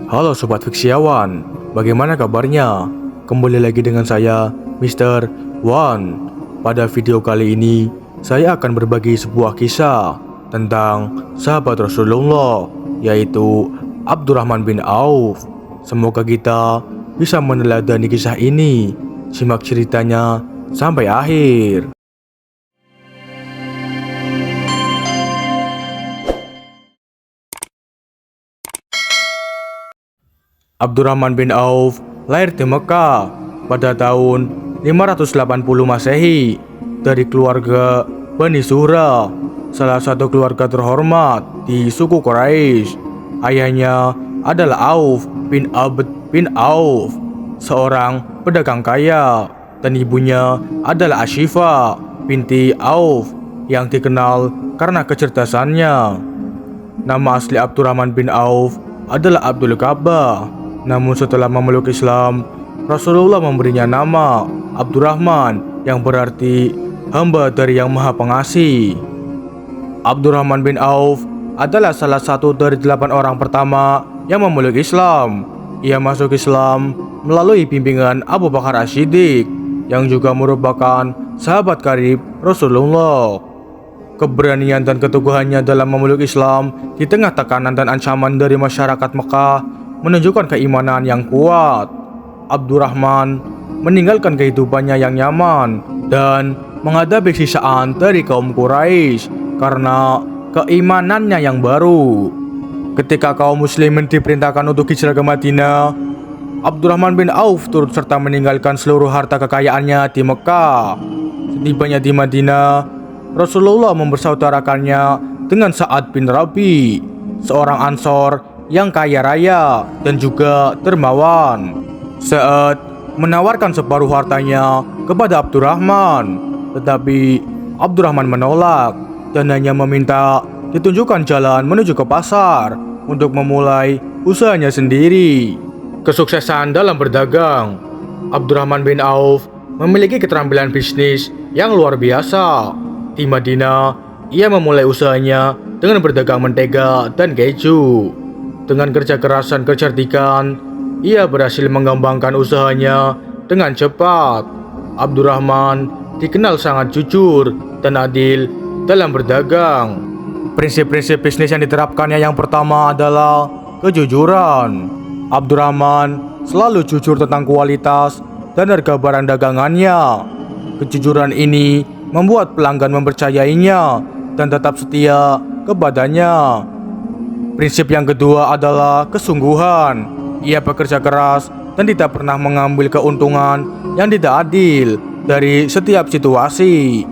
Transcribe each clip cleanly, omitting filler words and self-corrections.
Halo Sobat Fiksiawan, bagaimana kabarnya? Kembali lagi dengan saya, Mr. Wan. Pada video kali ini, saya akan berbagi sebuah kisah tentang sahabat Rasulullah, yaitu Abdurrahman bin Auf. Semoga kita bisa meneladani kisah ini. Simak ceritanya sampai akhir. Abdurrahman bin Auf lahir di Mekah pada tahun 580 Masehi dari keluarga Bani Zuhra, salah satu keluarga terhormat di suku Quraisy. Ayahnya adalah Auf bin Abd bin Auf, seorang pedagang kaya, dan ibunya adalah Ashifa binti Auf yang dikenal karena kecerdasannya. Nama asli Abdurrahman bin Auf adalah Abdul Ka'bah. Namun setelah memeluk Islam, Rasulullah memberinya nama Abdurrahman yang berarti hamba dari Yang Maha Pengasih. Abdurrahman bin Auf adalah salah satu dari 8 orang pertama yang memeluk Islam. Ia masuk Islam melalui bimbingan Abu Bakar As-Siddiq yang juga merupakan sahabat karib Rasulullah. Keberanian dan keteguhannya dalam memeluk Islam di tengah tekanan dan ancaman dari masyarakat Mekah menunjukkan keimanan yang kuat. Abdurrahman meninggalkan kehidupannya yang nyaman dan menghadapi sisaan dari kaum Quraisy karena keimanannya yang baru. Ketika kaum muslimin diperintahkan untuk hijrah ke Madinah, Abdurrahman bin Auf turut serta meninggalkan seluruh harta kekayaannya di Mekah. Setibanya di Madinah, Rasulullah mempersaudarakannya dengan Sa'ad bin Rabi, seorang Ansor yang kaya raya dan juga dermawan. Sa'ad menawarkan separuh hartanya kepada Abdurrahman, tetapi Abdurrahman menolak dan hanya meminta ditunjukkan jalan menuju ke pasar untuk memulai usahanya sendiri. Kesuksesan dalam berdagang. Abdurrahman bin Auf memiliki keterampilan bisnis yang luar biasa. Di Madinah, ia memulai usahanya dengan berdagang mentega dan keju. Dengan kerja keras dan kecerdikan, ia berhasil mengembangkan usahanya dengan cepat. Abdurrahman dikenal sangat jujur dan adil dalam berdagang. Prinsip-prinsip bisnis yang diterapkannya yang pertama adalah kejujuran. Abdurrahman selalu jujur tentang kualitas dan harga barang dagangannya. Kejujuran ini membuat pelanggan mempercayainya dan tetap setia kepadanya. Prinsip yang kedua adalah kesungguhan. Ia bekerja keras dan tidak pernah mengambil keuntungan yang tidak adil dari setiap situasi.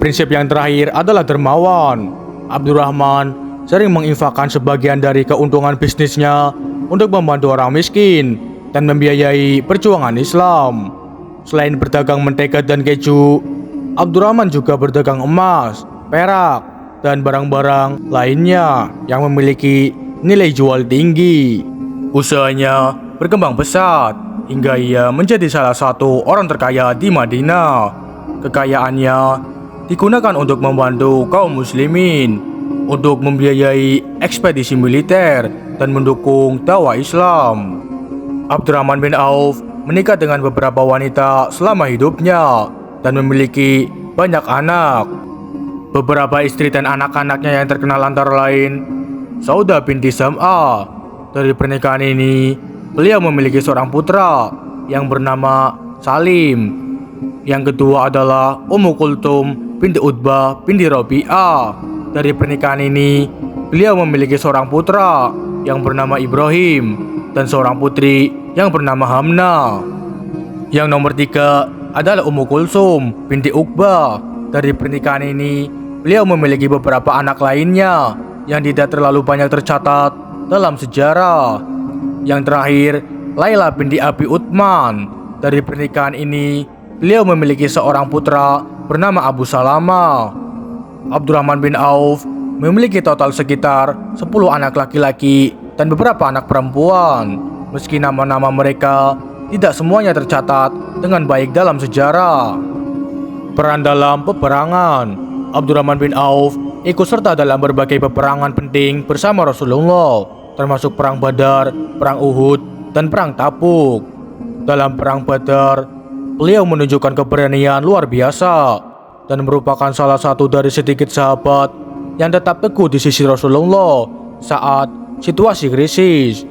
Prinsip yang terakhir adalah dermawan. Abdurrahman sering menginfakkan sebagian dari keuntungan bisnisnya untuk membantu orang miskin dan membiayai perjuangan Islam. Selain berdagang mentega dan keju, Abdurrahman juga berdagang emas, perak, dan barang-barang lainnya yang memiliki nilai jual tinggi. Usahanya berkembang pesat hingga ia menjadi salah satu orang terkaya di Madinah. Kekayaannya digunakan untuk membantu kaum muslimin, untuk membiayai ekspedisi militer dan mendukung dakwah Islam. Abdurrahman bin Auf menikah dengan beberapa wanita selama hidupnya dan memiliki banyak anak. Beberapa istri dan anak-anaknya yang terkenal antara lain Saudah binti Zam'ah. Dari pernikahan ini, beliau memiliki seorang putra yang bernama Salim. Yang kedua adalah Ummu Kulthum binti Utbah binti Rabi'ah. Dari pernikahan ini, beliau memiliki seorang putra yang bernama Ibrahim dan seorang putri yang bernama Hamna. Yang nomor 3 adalah Ummu Kulsum binti Uqbah. Dari pernikahan ini, beliau memiliki beberapa anak lainnya yang tidak terlalu banyak tercatat dalam sejarah. Yang terakhir, Laila binti Abi Uthman. Dari pernikahan ini, beliau memiliki seorang putra bernama Abu Salama. Abdurrahman bin Auf memiliki total sekitar 10 anak laki-laki dan beberapa anak perempuan. Meski nama-nama mereka tidak semuanya tercatat dengan baik dalam sejarah. Peran dalam peperangan. Abdurrahman bin Auf ikut serta dalam berbagai peperangan penting bersama Rasulullah. termasuk Perang Badar, Perang Uhud, dan Perang Tabuk. Dalam Perang Badar, beliau menunjukkan keberanian luar biasa dan merupakan salah satu dari sedikit sahabat yang tetap teguh di sisi Rasulullah saat situasi krisis.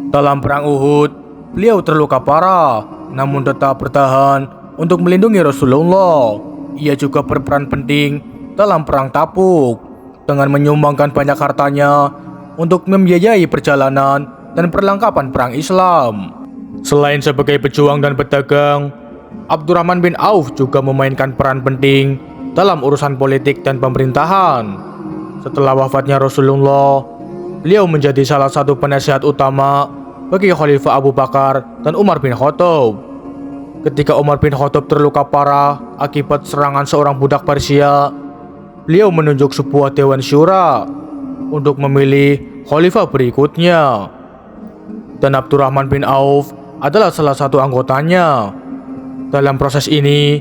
Dalam Perang Uhud, beliau terluka parah namun tetap bertahan untuk melindungi Rasulullah. Ia juga berperan penting dalam Perang Tabuk dengan menyumbangkan banyak hartanya untuk membiayai perjalanan dan perlengkapan perang Islam. Selain sebagai pejuang dan pedagang, Abdurrahman bin Auf juga memainkan peran penting dalam urusan politik dan pemerintahan. Setelah wafatnya Rasulullah, beliau menjadi salah satu penasihat utama bagi Khalifah Abu Bakar dan Umar bin Khattab. Ketika Umar bin Khattab terluka parah akibat serangan seorang budak Persia, beliau menunjuk sebuah dewan syura untuk memilih khalifah berikutnya. Dan Abdurrahman bin Auf adalah salah satu anggotanya. Dalam proses ini,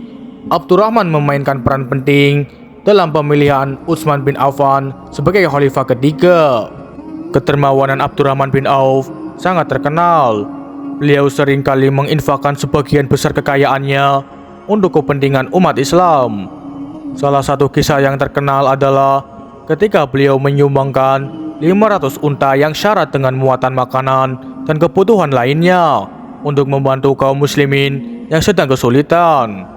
Abdurrahman memainkan peran penting dalam pemilihan Utsman bin Affan sebagai khalifah ketiga. Kedermawanan Abdurrahman bin Auf sangat terkenal. Beliau seringkali menginfakkan sebagian besar kekayaannya untuk kepentingan umat Islam. Salah satu kisah yang terkenal adalah ketika beliau menyumbangkan 500 unta yang syarat dengan muatan makanan dan kebutuhan lainnya untuk membantu kaum muslimin yang sedang kesulitan.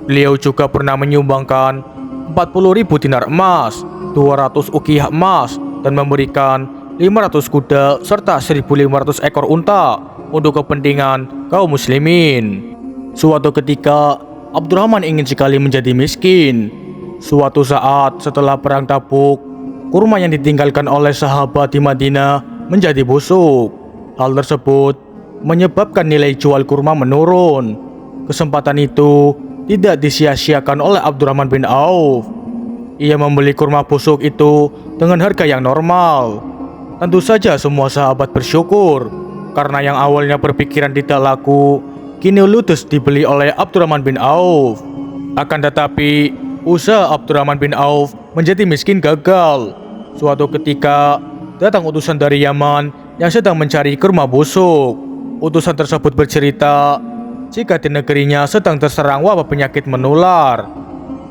Beliau juga pernah menyumbangkan 40.000 dinar emas, 200 uqiyah emas, dan memberikan 500 kuda serta 1.500 ekor unta untuk kepentingan kaum muslimin. Suatu ketika, Abdurrahman ingin sekali menjadi miskin. Suatu saat setelah Perang Tabuk, kurma yang ditinggalkan oleh sahabat di Madinah menjadi busuk. Hal tersebut menyebabkan nilai jual kurma menurun. Kesempatan itu tidak disia-siakan oleh Abdurrahman bin Auf. Ia membeli kurma busuk itu dengan harga yang normal. Tentu saja semua sahabat bersyukur karena yang awalnya berpikiran tidak laku, kini ludes dibeli oleh Abdurrahman bin Auf. Akan tetapi, usaha Abdurrahman bin Auf menjadi miskin gagal. Suatu ketika, datang utusan dari Yaman yang sedang mencari kurma busuk. Utusan tersebut bercerita jika di negerinya sedang terserang wabah penyakit menular.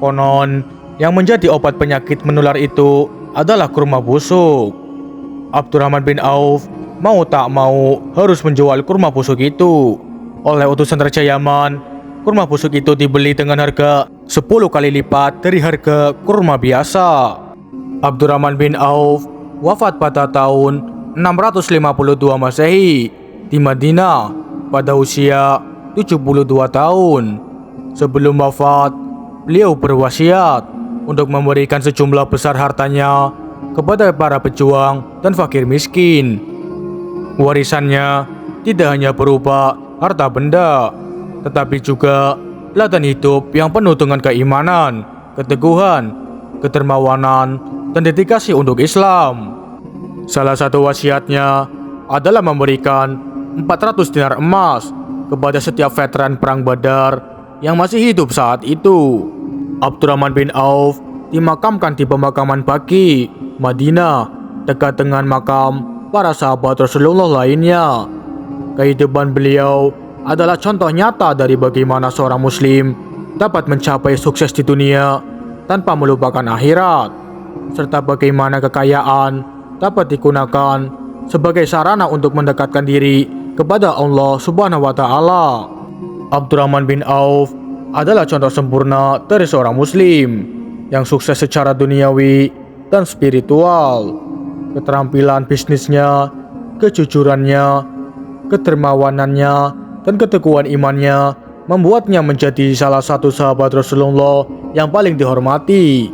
Konon, yang menjadi obat penyakit menular itu adalah kurma busuk. Abdurrahman bin Auf mau tak mau harus menjual kurma busuk itu. Oleh utusan Raja Yaman, kurma busuk itu dibeli dengan harga 10 kali lipat dari harga kurma biasa. Abdurrahman bin Auf wafat pada tahun 652 Masehi di Madinah pada usia 72 tahun. Sebelum wafat, beliau berwasiat untuk memberikan sejumlah besar hartanya kepada para pejuang dan fakir miskin. Warisannya tidak hanya berupa harta benda, tetapi juga teladan hidup yang penuh dengan keimanan, keteguhan, kedermawanan, dan dedikasi untuk Islam. Salah satu wasiatnya adalah memberikan 400 dinar emas kepada setiap veteran Perang Badar yang masih hidup saat itu. Abdurrahman bin Auf dimakamkan di pemakaman Baqi, Madinah, dekat dengan makam para sahabat Rasulullah lainnya. Kehidupan beliau adalah contoh nyata dari bagaimana seorang muslim dapat mencapai sukses di dunia tanpa melupakan akhirat, serta bagaimana kekayaan dapat digunakan sebagai sarana untuk mendekatkan diri kepada Allah Subhanahu wa Ta'ala. Abdurrahman bin Auf adalah contoh sempurna dari seorang muslim yang sukses secara duniawi dan spiritual. Keterampilan bisnisnya, kejujurannya, kedermawanannya, dan keteguhan imannya membuatnya menjadi salah satu sahabat Rasulullah yang paling dihormati.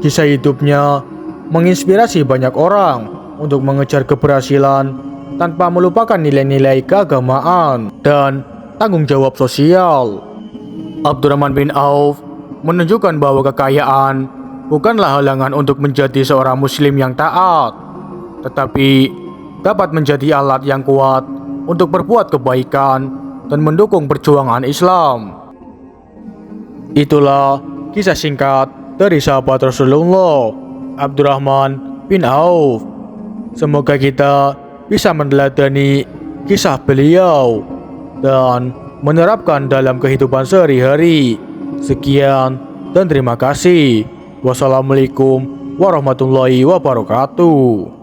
Kisah hidupnya menginspirasi banyak orang untuk mengejar keberhasilan tanpa melupakan nilai-nilai keagamaan dan tanggung jawab sosial. Abdurrahman bin Auf menunjukkan bahwa kekayaan bukanlah halangan untuk menjadi seorang muslim yang taat, tetapi dapat menjadi alat yang kuat untuk berbuat kebaikan dan mendukung perjuangan Islam. Itulah kisah singkat dari sahabat Rasulullah, Abdurrahman bin Auf. Semoga kita bisa meneladani kisah beliau dan menerapkan dalam kehidupan sehari-hari. Sekian dan terima kasih. Wassalamualaikum warahmatullahi wabarakatuh.